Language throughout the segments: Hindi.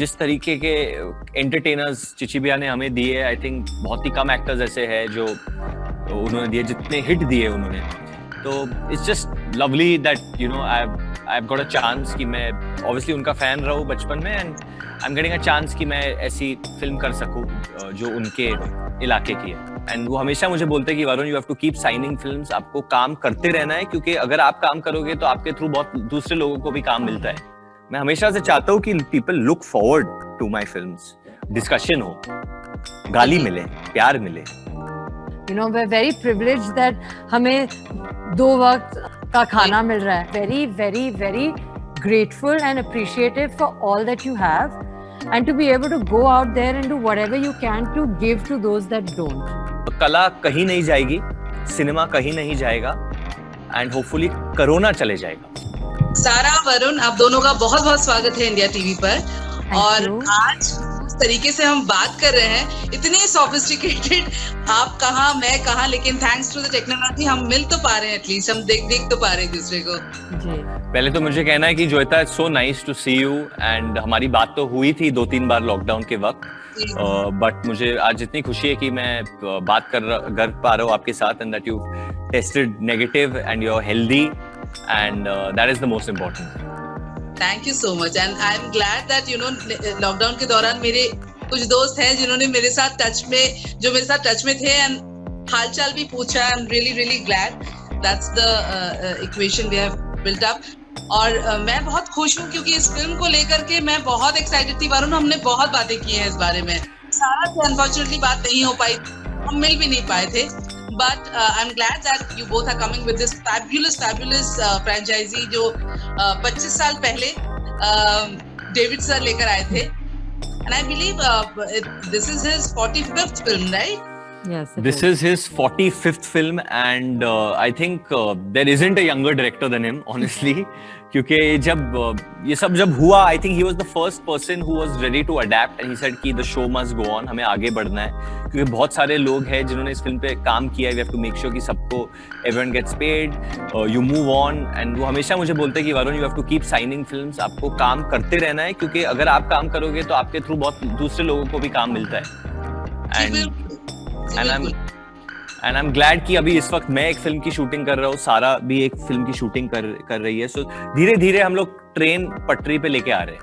जिस तरीके के एंटरटेनर्स चिचिबिया ने हमें दिए, आई थिंक बहुत ही कम एक्टर्स ऐसे हैं जो उन्होंने दिए जितने हिट दिए उन्होंने। तो it's just lovely that you know I have got a chance कि मैं ऑब्वियसली उनका फैन रहूं बचपन में, and I am getting a chance कि मैं ऐसी फिल्म कर सकूं जो उनके इलाके की है। एंड वो हमेशा मुझे बोलते हैं कि Varun, you have to keep signing films, आपको काम करते रहना है, क्योंकि अगर आप काम करोगे तो आपके थ्रू बहुत दूसरे लोगों को भी काम मिलता है। मैं हमेशा से चाहता हूँ कि people look forward to my films, discussion हो, गाली मिले, प्यार मिले। You know, we're very privileged that हमें 2 वक्त का खाना मिल रहा है. Very, very, very grateful and appreciative for all that you have, and to be able to go out there and do whatever you can to give to those that don't. कला कहीं नहीं जाएगी, सिनेमा कहीं नहीं जाएगा, एंड होपफुली कोरोना चले जाएगा। सारा, वरुण, आप दोनों का बहुत बहुत स्वागत है इंडिया टीवी पर। और आज उस तरीके से हम बात कर रहे हैं, इतने सोफिस्टिकेटेड, आप कहाँ मैं कहाँ, लेकिन थैंक्स टू द टेक्नोलॉजी हम मिल तो पा रहे हैं, एटलीस्ट हम देख तो पा रहे हैं दूसरे को। पहले तो मुझे कहना है कि Joyita, it's so nice to see you, and हमारी बात तो हुई थी 2-3 बार लॉकडाउन के वक्त, बट मुझे आज इतनी खुशी है कि मैं बात कर पा रहा हूँ आपके साथ, and that you tested negative and you are healthy, and that is the most important. Thank you so much, and I am glad that you know lockdown के दौरान मेरे कुछ दोस्त हैं जिन्होंने मेरे साथ टच में थे एंड हालचाल भी पूछा। I am really glad, that's the equation we have built up. और मैं बहुत खुश हूँ क्योंकि इस फिल्म को लेकर के मैं बहुत एक्साइटेड थी। वरुण, हमने बहुत बातें की हैं इस बारे में, सारा से अनफॉर्चुनेटली बात नहीं हो पाई, हम मिल भी नहीं पाए थे, but I'm glad that you both are coming with this fabulous franchisee जो 25 साल पहले डेविड सर लेकर आए थे, and I believe this is his 45th film, right? Yes, this is his 45th film, and I think there isn't a younger director than him, honestly. क्योंकि जब ये सब हुआ, I think he was the first person who was ready to adapt, and he said कि the show must go on, हमें आगे बढ़ना है, क्योंकि बहुत सारे लोग हैं जिन्होंने इस फिल्म पे काम किया है। We have to make sure कि सबको everyone gets paid, you move on, and वो हमेशा मुझे बोलते हैं कि Varun, you have to keep signing films, आपको काम करते रहना है, क्योंकि अगर आप काम करोगे तो आपके थ्रू बहुत दूसरे लोगों को भी काम मिलता है। एंड आई एम ग्लैड कि अभी इस वक्त मैं एक फिल्म की शूटिंग कर रहा हूँ, सारा भी एक फिल्म की शूटिंग कर रही है। सो धीरे धीरे हम लोग ट्रेन पटरी पे लेके आ रहे हैं।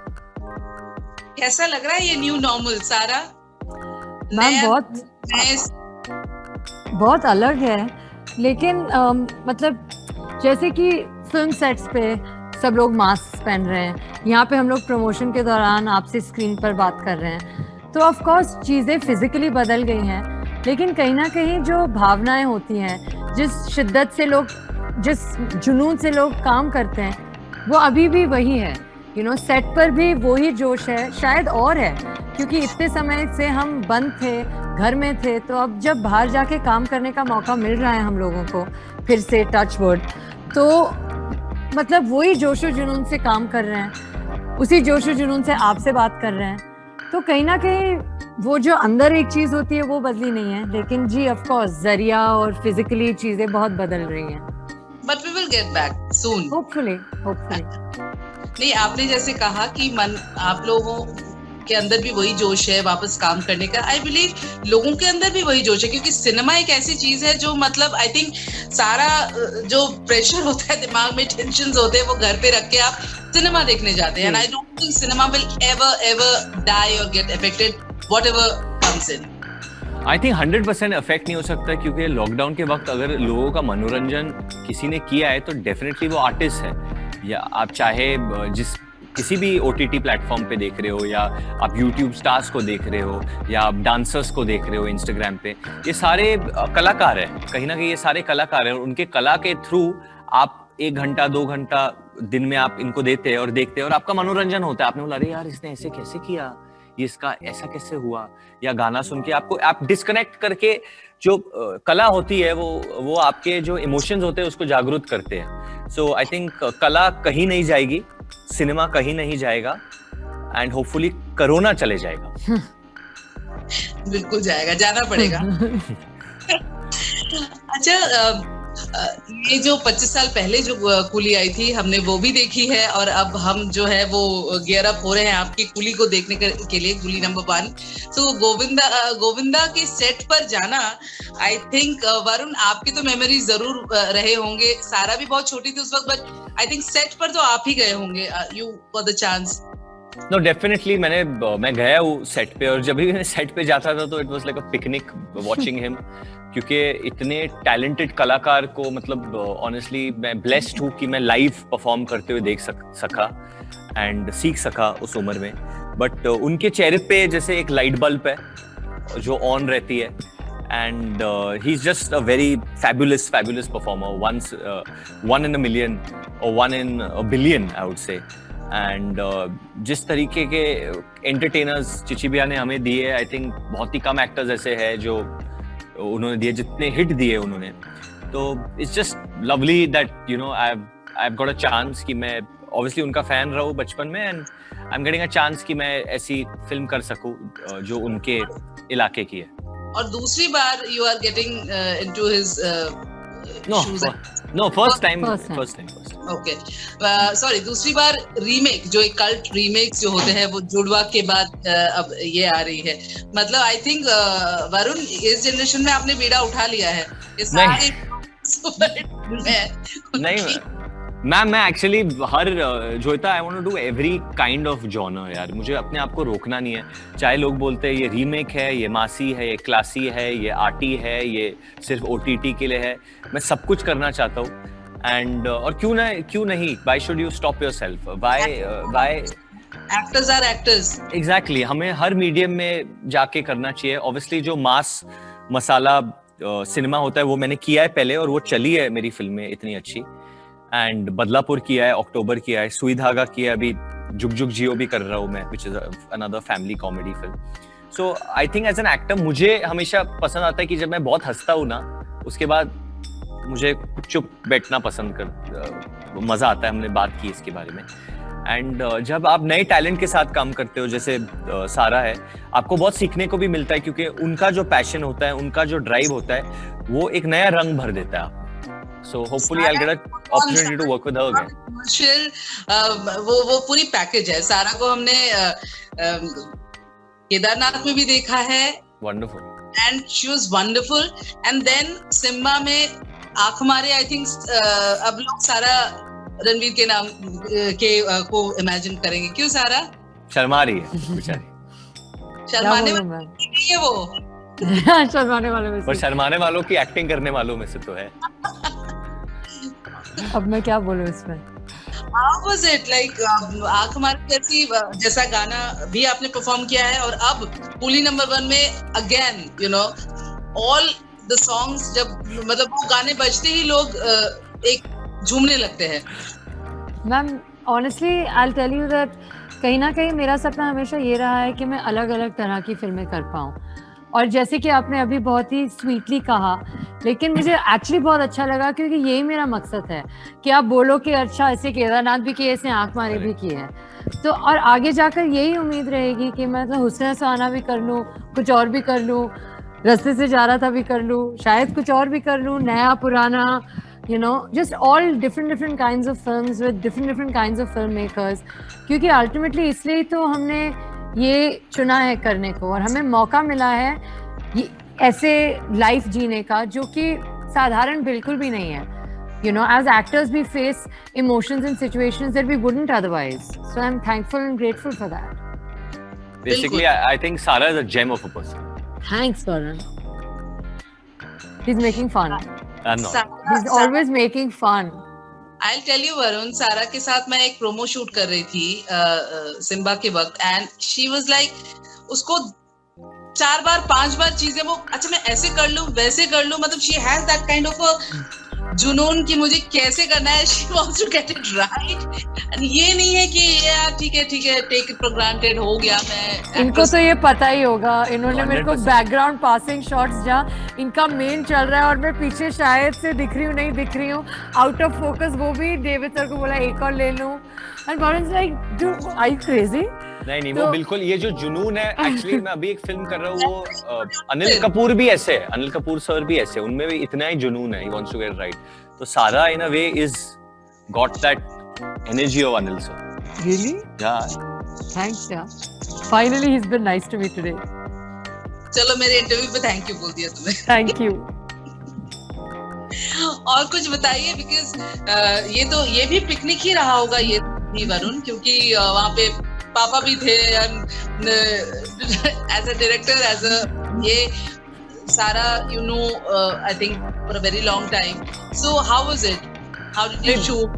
कैसा लग रहा है ये न्यू नॉर्मल, सारा? मैम बहुत अलग है, लेकिन मतलब जैसे कि फिल्म सेट्स पे सब लोग मास्क पहन रहे हैं, यहाँ पे हम लोग प्रमोशन के दौरान आपसे स्क्रीन पर बात कर रहे हैं, तो ऑफ कोर्स चीज़ें फिजिकली बदल गई हैं, लेकिन कहीं ना कहीं जो भावनाएं होती हैं, जिस शिद्दत से लोग, जिस जुनून से लोग काम करते हैं, वो अभी भी वही है। यू नो, सेट पर भी वही जोश है, शायद और है, क्योंकि इतने समय से हम बंद थे, घर में थे, तो अब जब बाहर जाके काम करने का मौका मिल रहा है हम लोगों को फिर से, टच वुड, तो मतलब वही जोशो जुनून से काम कर रहे हैं, उसी जोशो जुनून से आपसे बात कर रहे हैं, तो कहीं ना कहीं वो जो अंदर एक चीज होती है वो बदली नहीं है, लेकिन जी ऑफ कोर्स जरिया और फिजिकली चीजें बहुत बदल रही हैं। But we will get back soon. Hopefully. नहीं, आपने जैसे कहा कि आप लोगों के अंदर भी वही जोश है वापस काम करने का। आई बिलीव लोगों के अंदर भी वही जोश है, क्योंकि सिनेमा एक ऐसी चीज है जो मतलब आई थिंक सारा जो प्रेशर होता है दिमाग में, टेंशंस होते हैं, वो घर पे रख के आप सिनेमा देखने जाते हैं। And I don't think cinema will ever die or get affected whatever comes in. I think 100% affect नहीं हो सकता, क्योंकि लॉकडाउन के वक्त अगर लोगों का मनोरंजन किसी ने किया है तो डेफिनेटली वो आर्टिस्ट है, या आप चाहे किसी भी OTT प्लेटफॉर्म पे देख रहे हो, या आप YouTube स्टार्स को देख रहे हो, या आप डांसर्स को देख रहे हो Instagram पे, ये सारे कलाकार हैं, कहीं ना कहीं ये सारे कलाकार हैं, और उनके कला के थ्रू आप 1 घंटा 2 घंटा दिन में आप इनको देते हैं और देखते हैं, और आपका मनोरंजन होता है। आपने बोला, अरे यार इसने ऐसे कैसे किया, ये इसका ऐसा कैसे हुआ, या गाना सुन के आप डिस्कनेक्ट करके जो कला होती है वो आपके जो इमोशंस होते हैं उसको जागरूक करते हैं। सो आई थिंक कला कहीं नहीं जाएगी, सिनेमा कहीं नहीं जाएगा, एंड होपफुली कोरोना चले जाएगा। बिल्कुल जाएगा, जाना पड़ेगा। अच्छा, ये जो 25 साल पहले जो कूली आई थी, हमने वो भी देखी है, और अब हम जो है वो गियर अप हो रहे हैं आपकी कूली को देखने के लिए, कूली नंबर 1। तो गोविंदा के सेट पर जाना, आई थिंक वरुण आपके तो मेमोरी जरूर रहे होंगे, सारा भी बहुत छोटी थी उस वक्त, बट आई थिंक सेट पर तो आप ही गए होंगे, you got the chance. No definitely मैं गया हूँ सेट पे, और जब भी मैं सेट पे जाता था तो it was like a picnic watching him, क्योंकि इतने टैलेंटेड कलाकार को मतलब ऑनेस्टली मैं ब्लेस्ड हूँ कि मैं लाइव परफॉर्म करते हुए देख सका एंड सीख सका उस उम्र में। बट उनके चेहरे पे जैसे एक लाइट बल्ब है जो ऑन रहती है, and he is just a very fabulous performer, one in a million or one in a billion I would say. And जिस तरीके के एंटरटेनर्स चिचिबिया ने हमें दिए, आई थिंक बहुत ही कम एक्टर्स ऐसे हैं जो उन्होंने दिए, जितने हिट दिए उन्होंने। तो it's just lovely that you know I have got a chance कि मैं ऑब्वियसली उनका फैन रहूं बचपन में, and I am getting a chance कि मैं ऐसी फिल्म कर सकूं जो उनके इलाके की है। और दूसरी बार you are getting into his first time. Okay, sorry, दूसरी बार रीमेक, जो एक कल्ट रीमेक्स जो होते हैं वो जुड़वा के बाद अब ये आ रही है। मतलब आई थिंक वरुण, इस जनरेशन में आपने बीड़ा उठा लिया है इस सारी नहीं मैम, मैं एक्चुअली हर जो था I want to do every kind of genre यार, मुझे अपने आप को रोकना नहीं है। चाहे लोग बोलते हैं ये रीमेक है, ये मासी है, ये क्लासी है, ये आर्टी है, ये सिर्फ ओटीटी के लिए है, मैं सब कुछ करना चाहता हूँ। एंड और क्यों नहीं, why should you stop yourself, why actors are actors. Exactly, हमें हर मीडियम में जाके करना चाहिए। ऑब्वियसली जो मास मसाला सिनेमा होता है वो मैंने किया है पहले, और वो चली है मेरी फिल्में इतनी अच्छी। एंड बदलापुर किया है, अक्टूबर किया है, सुई धागा किया है, अभी जुग जुग जियो भी कर रहा हूँ मैं, which is another family comedy film. So I think as an actor मुझे हमेशा पसंद आता है कि जब मैं बहुत हंसता हूँ ना, उसके बाद मुझे चुप बैठना पसंद मजा आता है। हमने बात की इसके बारे में। एंड जब आप नए टैलेंट के साथ काम करते हो, जैसे सारा है, आपको बहुत सीखने को भी मिलता है, क्योंकि उनका जो पैशन होता है, उनका जो ड्राइव होता है, वो एक नया रंग भर देता है। So hopefully I'll get an opportunity to work with her again. वो पूरी पैकेज है। सारा को हमने केदारनाथ में भी देखा है, Wonderful. And she was wonderful. And then Simmba में आँख मारे, I think अब लोग सारा रणवीर के नाम के को इमेजिन करेंगे। क्यों सारा शर्मा रही है बेचारी। शर्माने वाली है वो। शर्माने वालों में से, पर शर्माने वालों की एक्टिंग करने वालों में से तो है। अब मैं क्या बोलूं इसमें। How was it like आँख मार जैसा गाना भी आपने परफॉर्म किया है, और अब कूली नंबर 1 में again you know all the songs, जब मतलब वो गाने बजते ही लोग एक झूमने लगते हैं। Ma'am honestly I will tell you that कहीं ना कहीं मेरा सपना हमेशा ये रहा है कि मैं अलग अलग तरह की फिल्में कर पाऊँ। और जैसे कि आपने अभी बहुत ही स्वीटली कहा, लेकिन मुझे एक्चुअली बहुत अच्छा लगा, क्योंकि यही मेरा मकसद है कि आप बोलो कि अच्छा ऐसे केदारनाथ भी किए, ऐसे आँख मारे भी किए हैं, तो और आगे जाकर यही उम्मीद रहेगी कि मैं तो हुस्न सुहाना भी कर लूँ, कुछ और भी कर लूँ, रास्ते से जा रहा था भी कर लूँ, शायद कुछ और भी कर लूँ, नया पुराना, you know, just all different kinds of films with different kinds of filmmakers, क्योंकि अल्टीमेटली इसलिए तो हमने ये चुना है करने को, और हमें मौका मिला है ये ऐसे लाइफ जीने का जो कि साधारण बिल्कुल भी नहीं है। You know, as actors we face emotions and situations that we wouldn't otherwise. So I'm thankful and grateful for that. Basically, I think Sara is a gem of a person. Thanks, Varun. He's making fun. No. He's always making fun. I'll tell you, Varun, सारा के साथ मैं एक प्रोमो शूट कर रही थी सिम्बा के वक्त, एंड शी वाज लाइक उसको 4 बार 5 बार चीजें वो अच्छा मैं ऐसे कर लूं वैसे कर लूं, मतलब she has that kind of a जुनून कि मुझे कैसे करना है, she wants to get it right. ये नहीं है कि यार ठीक है टेक इट फॉर ग्रांटेड हो गया। मैं इनको तो ये पता ही होगा, इन्होंने मेरे को बैकग्राउंड पासिंग शॉट्स जहाँ इनका मेन चल रहा है और मैं पीछे शायद से दिख रही हूँ नहीं दिख रही हूँ, आउट ऑफ फोकस, वो भी डेविड सर को बोला एक और ले लूं, and वरुण's like, dude, are you crazy? नहीं तो- वो बिल्कुल ये जो जुनून है एक्चुअली मैं अभी एक फिल्म कर रहा हूँ वो अनिल कपूर भी ऐसे है, अनिल कपूर सर भी ऐसे, उनमें भी इतना ही जुनून है, he wants to get right. तो सारा in a way is got that energy of Anil sir. Really? Yeah. Thanks, yeah. Finally, he's been nice to me today. चलो मेरे इंटरव्यू पे थैंक यू बोल दिया तुम्हें। Thank you. और कुछ बताइए बिकॉज ये भी पिकनिक ही रहा होगा ये भी वरुण, क्योंकि वहाँ पे पापा भी थे as a director as a ये सारा you know I think for a very long time. So how was it, how did you shoot?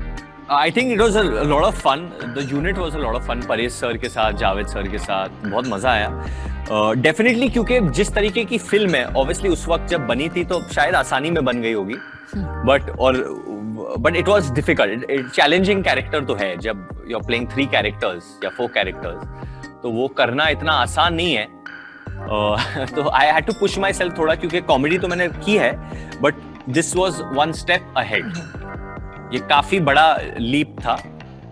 I think it was a lot of fun. The unit was a lot of fun. Paresh sir के साथ, जावेद सर के साथ बहुत मजा आया। डेफिनेटली क्योंकि जिस तरीके की फिल्म है, ऑब्वियसली उस वक्त जब बनी थी तो शायद आसानी में बन गई होगी, but it was difficult. Challenging character तो है, जब यू आर प्लेइंग 3 कैरेक्टर्स या 4 कैरेक्टर्स, तो वो करना इतना आसान नहीं है। तो I had to push myself थोड़ा, क्योंकि कॉमेडी तो मैंने की है, but this was 1 step ahead. ये काफी बड़ा लीप था,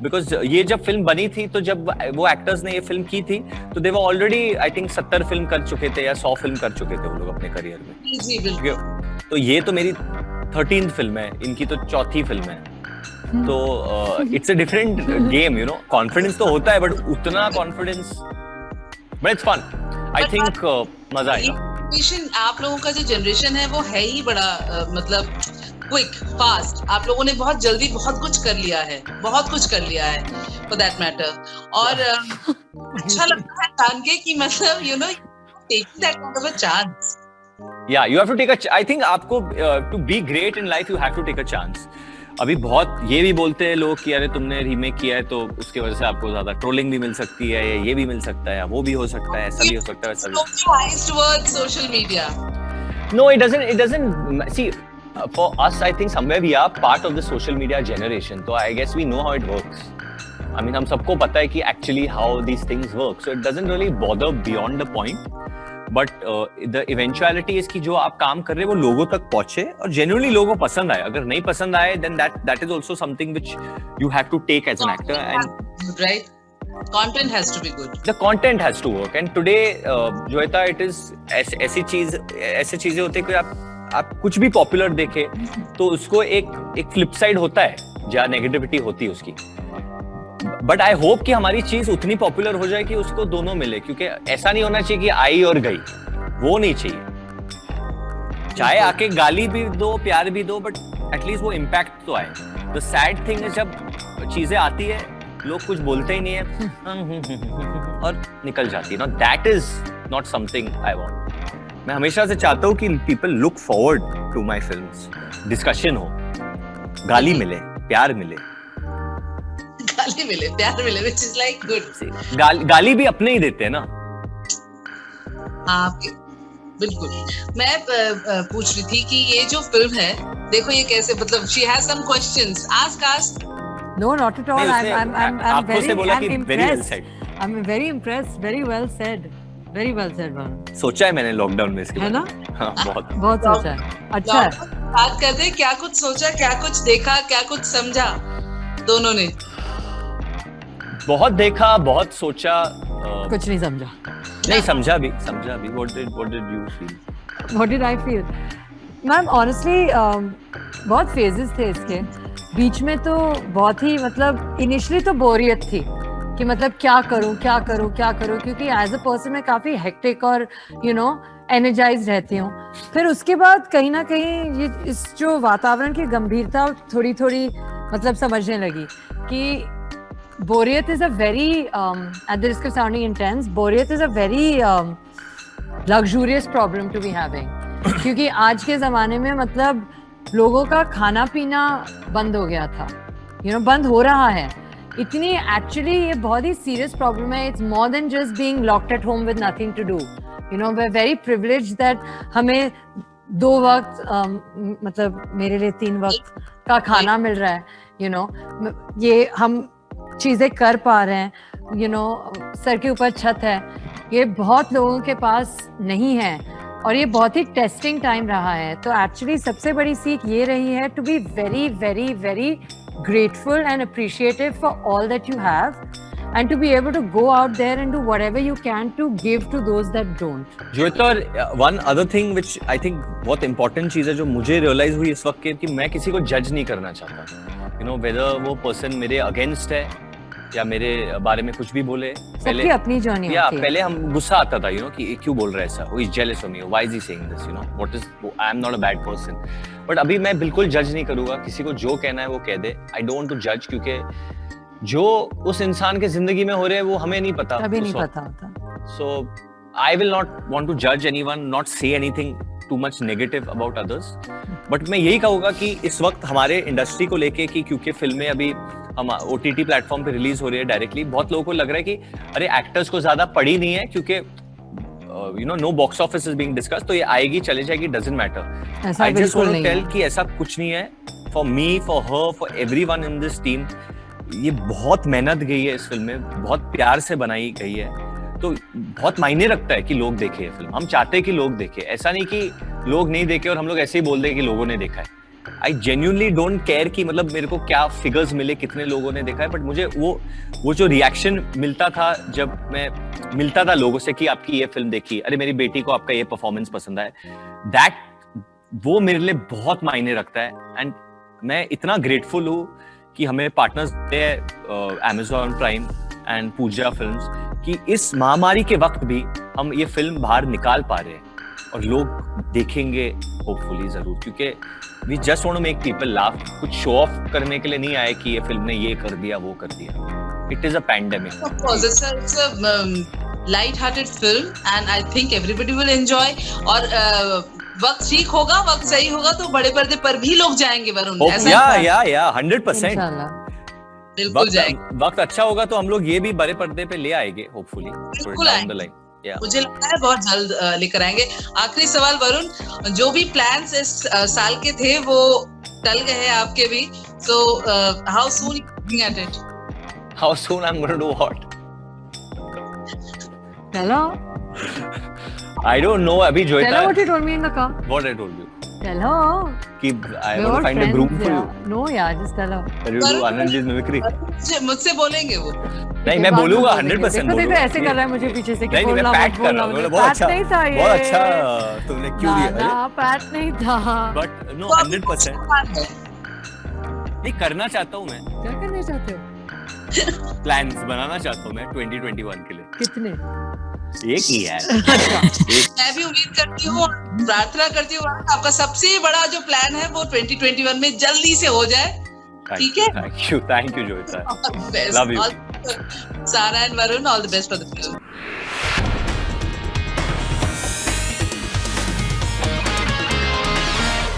बिकॉज ये जब फिल्म बनी थी तो जब वो एक्टर्स ने ये फिल्म की थी तो they were already I think 70 film कर चुके थे या 100 फिल्म कर चुके थे वो लोग अपने करियर में। जी बिल्कुल। तो ये तो मेरी 13th फिल्म है, इनकी तो 4थी फिल्म है। तो it's a different game, you know. Confidence तो होता है, बट उतना confidence, but it's fun. I think मजा आएगा। आप लोगों का जो जनरेशन है वो है ही बड़ा मतलब क्विक फास्ट। आप लोगों ने बहुत जल्दी बहुत कुछ कर लिया है, बहुत कुछ कर लिया है फॉर दैट मैटर। और अच्छा लगता है जान के कि मतलब you know taking that kind of a chance. या you have to take a, I think आपको to be great in life you have to take a chance. अभी बहुत ये भी बोलते हैं लोग कि अरे तुमने रीमेक किया है तो उसकी वजह से आपको ज्यादा ट्रोलिंग भी मिल सकती है, या ये भी मिल सकता है, या वो भी हो सकता है, ऐसा भी हो सकता है, वैसा भी। towards social media. No, it doesn't see for us I think somewhere we are part of the social media generation, so I guess we know how it works. I mean हम सबको पता है कि actually how these things work, so it doesn't really bother beyond the point, but the eventuality is कि जो आप काम कर रहे हैं वो लोगों तक पहुंचे और genuinely लोगों को पसंद आए। अगर नहीं पसंद आए then that is also something which you have to take as an actor, and right, content has to be good. the content has to work, and today Joyita, it is ऐसी चीजें होती है कि आप कुछ भी पॉपुलर देखे तो उसको एक फ्लिप साइड होता है जहाँ नेगेटिविटी होती है उसकी। बट आई होप कि हमारी चीज उतनी पॉपुलर हो जाए कि उसको दोनों मिले, क्योंकि ऐसा नहीं होना चाहिए कि आई और गई, वो नहीं चाहिए। चाहे आके गाली भी दो, प्यार भी दो, बट एटलीस्ट वो इम्पैक्ट तो आए। द सैड थिंग है जब चीजें आती है लोग कुछ बोलते ही नहीं है और निकल जाती है। That is not something I want. मैं हमेशा से चाहता हूँ कि people look forward to my films, discussion हो, गाली मिले, प्यार मिले। गाली मिले, प्यार मिले, which is like good. गाली भी अपने ही देते हैं ना। हाँ बिल्कुल। मैं पूछ रही थी कि ये जो फिल्म है, देखो ये कैसे, मतलब she has some questions. Ask. No, not at all. I'm very impressed. I'm very impressed. Very well said. Very well said, Varun. सोचा है मैंने लॉकडाउन में इसके है ना? हाँ, बहुत सोचा है। अच्छा है। बात करते हैं, क्या कुछ सोचा, क्या कुछ देखा, क्या कुछ समझा दोनों ने? बहुत देखा, बहुत सोचा, कुछ नहीं समझा। नहीं समझा भी। What did you feel? What did I feel? Ma'am honestly बहुत फेजेस थे इसके। बीच में तो बहुत ही मतलब इनिशियली तो बोरियत थी कि मतलब क्या करूं, क्योंकि एज अ पर्सन मैं काफ़ी हेक्टिक और यू नो एनर्जाइज रहती हूँ। फिर उसके बाद कहीं ना कहीं ये इस जो वातावरण की गंभीरता थोड़ी मतलब समझने लगी कि बोरियत is a very at the risk of sounding intense, बोरियत is a very luxurious problem to be having, क्योंकि आज के ज़माने में मतलब लोगों का खाना पीना बंद हो गया था, बंद हो रहा है। इतनी एक्चुअली ये बहुत ही सीरियस प्रॉब्लम है। It's more than just being locked at home with nothing to do. We are very privileged that हमें 2 वक्त मतलब मेरे लिए 3 वक्त का खाना मिल रहा है। ये हम चीज़ें कर पा रहे हैं, सर के ऊपर छत है, ये बहुत लोगों के पास नहीं है और ये बहुत ही टेस्टिंग टाइम रहा है। तो एक्चुअली सबसे बड़ी सीख ये रही है to be very very very grateful and appreciative for all that you have, and to be able to go out there and do whatever you can to give to those that don't. जोता, one other thing which I think बहुत इंपॉर्टेंट चीज है जो मुझे रियलाइज हुई इस वक्त कि मैं किसी को जज नहीं करना चाहता, यू नो, वेदर वो पर्सन मेरे अगेंस्ट है या मेरे बारे में कुछ भी बोले। पहले सबकी अपनी जर्नी या होती है। पहले हम गुस्सा आता था, यू नो, कि क्यों बोल रहा है ऐसा, who is jealous of me, why is he saying this, you know, what is, I am not a bad person. But अभी मैं बिल्कुल जज नहीं करूंगा, किसी को जो कहना है वो कह दे। आई डोंट वांट टू जज, क्योंकि जो उस इंसान के जिंदगी में हो रहे हैं वो हमें नहीं पता, कभी नहीं पता होता। So I will not want to judge anyone, not say anything too much negative about others. But मैं यही कहूँगा कि इस वक्त हमारे इंडस्ट्री को लेके कि क्योंकि फिल्में अभी हम OTT प्लेटफॉर्म पे रिलीज हो रही है डायरेक्टली, बहुत लोगों को लग रहा है कि अरे एक्टर्स को ज्यादा पड़ी नहीं है क्योंकि you know no box office is being discussed, तो ये आएगी चले जाएगी, डजंट मैटर। ऐसा आई जस्ट बिल्कुल वांट टू नहीं टेल है। कि ऐसा कुछ नहीं है। For me, for her, for everyone in this team, ये बहुत मेहनत गई है इस फिल्म में, बहुत प्यार से बनाई गई है, तो बहुत मायने रखता है कि लोग देखें ये फिल्म। हम चाहते हैं कि लोग देखें, ऐसा नहीं कि लोग नहीं देखे और हम लोग ऐसे ही बोल दें कि लोगों ने देखा है। आई जेन्युइनली डोंट केयर कि मतलब मेरे को क्या फिगर्स मिले, कितने लोगों ने देखा है, बट मुझे वो जो रिएक्शन मिलता था जब मैं मिलता था लोगों से कि आपकी ये फिल्म देखी, अरे मेरी बेटी को आपका ये परफॉर्मेंस पसंद आया, दैट वो मेरे लिए बहुत मायने रखता है। एंड मैं इतना ग्रेटफुल हूँ कि हमें पार्टनर्स है Amazon Prime and Pooja Films, कि इस महामारी के वक्त भी हम ये फिल्म बाहर निकाल पा रहे हैं और लोग देखेंगे होपफुली जरूर, क्योंकि we just want to make people laugh. कुछ शो ऑफ करने के लिए नहीं आए कि ये फिल्म ने ये कर दिया वो कर दिया। It is a pandemic. Of course, it's a light-hearted film, and I think everybody will enjoy. और वक्त ठीक होगा, वक्त सही होगा तो बड़े पर्दे पर भी लोग जाएंगे वरुण। ऐसा या 100% इंशाल्लाह। बिल्कुल जाएंगे। वक्त अच्छा होगा तो हम लोग ये भी बड़े पर्दे पे ले आएंगे होपफुली बिल्कुल डाउन द आएंगे। लाइन। मुझे लगता है बहुत जल्द लेकर आएंगे। आखिरी सवाल वरुण, जो भी प्लान्स इस साल के थे वो टल गए हैं आपके भी, so how soon you looking at it? How soon I'm going to do what? Hello? I don't know. अभी जो Tell her what you told me in the car. What I told you Tell her. कि I We're want all to find a friends, broom for you. yeah. No, yeah, just tell her. That you do Anandji's mimicry. मुझसे बोलेंगे वो। नहीं मैं बोलूँगा 100% देखो ऐसे कर रहा है मुझे पीछे से कि नहीं मैं बोलना पैट मत कर रहा बोलना हूँ। मत। बहुत पैट अच्छा, नहीं था ये। बहुत अच्छा तुमने क्यों दिया? ना पैट नहीं था। But no, तो अभी 100%. plan है। नहीं करना चाहता हूँ मैं, क्या करना चाहते हो? प्लान्स बनाना चाहता हूँ मैं 2021 के लिए। कितने? एक ही यार। मैं भी उम्मीद करती हूँ, प्रार्थना करती हूँ आपका सबसे बड़ा जो प्लान है वो 2021 में जल्दी से हो जाए। ठीक है? Thank you, Joyita. All the best. Love you. Sarah and Varun, all the best for the film.